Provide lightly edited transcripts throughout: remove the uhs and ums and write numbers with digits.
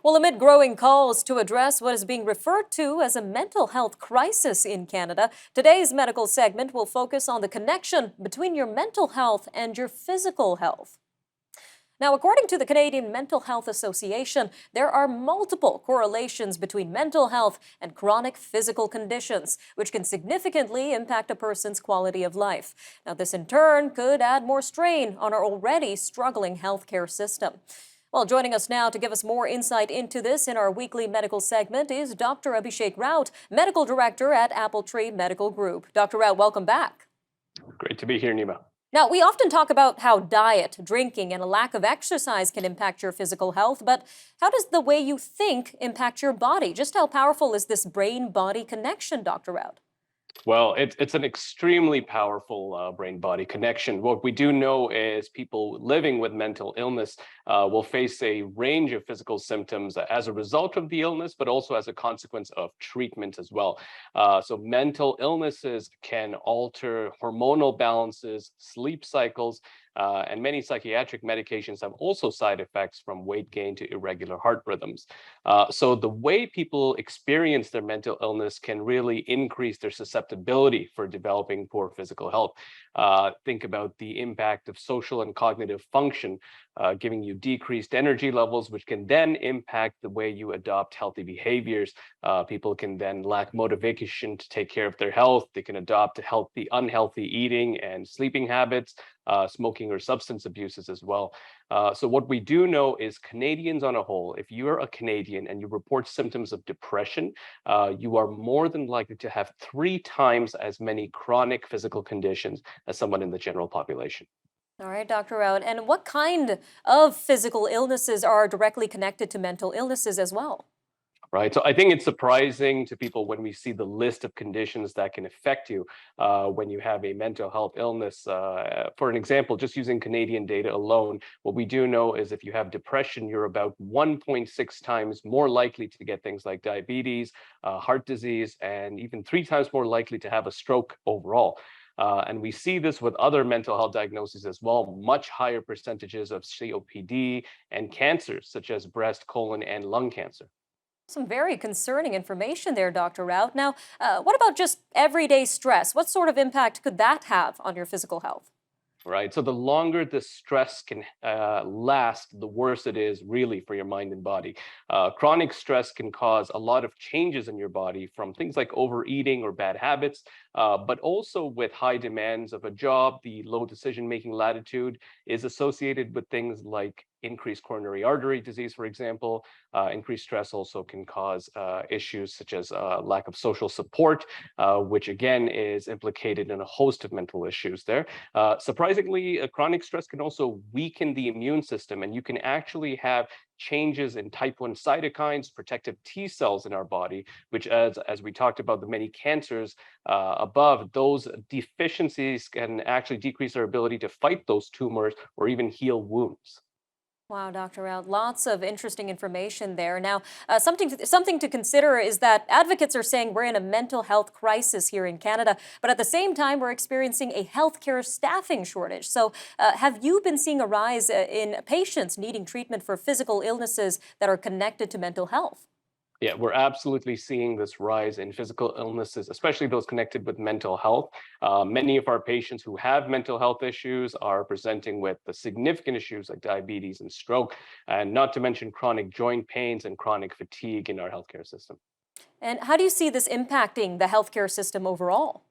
Well, amid growing calls to address what is being referred to as a mental health crisis in Canada, today's medical segment will focus on the connection between your mental health and your physical health. Now, according to the Canadian Mental Health Association, there are multiple correlations between mental health and chronic physical conditions, which can significantly impact a person's quality of life. Now, this in turn could add more strain on our already struggling healthcare system. Well, joining us now to give us more insight into this in our weekly medical segment is Dr. Abhishek Raut, Medical Director at Apple Tree Medical Group. Dr. Raut, welcome back. Great to be here, Nima. Now, we often talk about how diet, drinking, and a lack of exercise can impact your physical health, but how does the way you think impact your body? Just how powerful is this brain-body connection, Dr. Raut? Well, it's an extremely powerful brain-body connection. What we do know is people living with mental illness will face a range of physical symptoms as a result of the illness, but also as a consequence of treatment as well. So mental illnesses can alter hormonal balances, sleep cycles, and many psychiatric medications have also side effects from weight gain to irregular heart rhythms. So the way people experience their mental illness can really increase their susceptibility for developing poor physical health. Think about the impact of social and cognitive function, giving you decreased energy levels, which can then impact the way you adopt healthy behaviors. People can then lack motivation to take care of their health. They can adopt unhealthy eating and sleeping habits, smoking or substance abuses as well. So what we do know is Canadians on a whole, if you're a Canadian and you report symptoms of depression, you are more than likely to have 3 times as many chronic physical conditions as someone in the general population. All right, Dr. Raut. And what kind of physical illnesses are directly connected to mental illnesses as well? Right. So I think it's surprising to people when we see the list of conditions that can affect you when you have a mental health illness. For an example, just using Canadian data alone, what we do know is if you have depression, you're about 1.6 times more likely to get things like diabetes, heart disease, and even 3 times more likely to have a stroke overall. And we see this with other mental health diagnoses as well, much higher percentages of COPD and cancers such as breast, colon, and lung cancer. Some very concerning information there, Dr. Raut. Now, what about just everyday stress? What sort of impact could that have on your physical health? Right. So the longer the stress can last, the worse it is really for your mind and body. Chronic stress can cause a lot of changes in your body from things like overeating or bad habits, but also with high demands of a job. The low decision-making latitude is associated with things like increased coronary artery disease, for example. Increased stress also can cause issues such as lack of social support, which again is implicated in a host of mental issues there. Surprisingly, chronic stress can also weaken the immune system, and you can actually have changes in type 1 cytokines, protective T cells in our body, which, as we talked about the many cancers above, those deficiencies can actually decrease our ability to fight those tumors or even heal wounds. Wow, Dr. Raut, lots of interesting information there. Now, something to consider is that advocates are saying we're in a mental health crisis here in Canada, but at the same time, we're experiencing a healthcare staffing shortage. So, have you been seeing a rise in patients needing treatment for physical illnesses that are connected to mental health? Yeah, we're absolutely seeing this rise in physical illnesses, especially those connected with mental health. Many of our patients who have mental health issues are presenting with the significant issues like diabetes and stroke, and not to mention chronic joint pains and chronic fatigue in our healthcare system. And how do you see this impacting the healthcare system overall?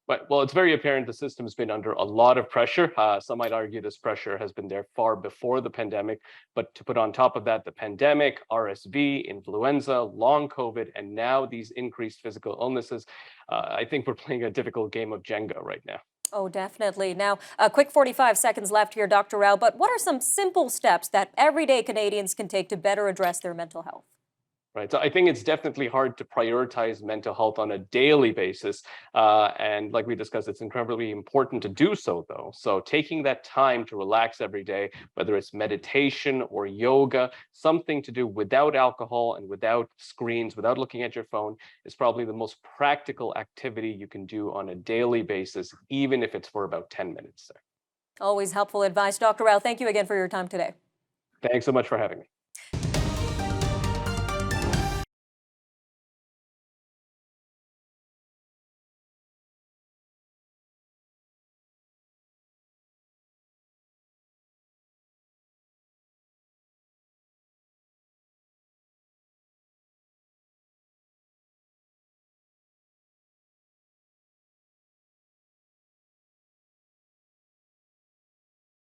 But well, it's very apparent the system's been under a lot of pressure. Some might argue this pressure has been there far before the pandemic. But to put on top of that, the pandemic, RSV, influenza, long COVID, and now these increased physical illnesses, I think we're playing a difficult game of Jenga right now. Oh, definitely. Now, a quick 45 seconds left here, Dr. Rao, but what are some simple steps that everyday Canadians can take to better address their mental health? Right. So I think it's definitely hard to prioritize mental health on a daily basis. And like we discussed, it's incredibly important to do so, though. So taking that time to relax every day, whether it's meditation or yoga, something to do without alcohol and without screens, without looking at your phone, is probably the most practical activity you can do on a daily basis, even if it's for about 10 minutes. Always helpful advice, Dr. Rao. Thank you again for your time today. Thanks so much for having me.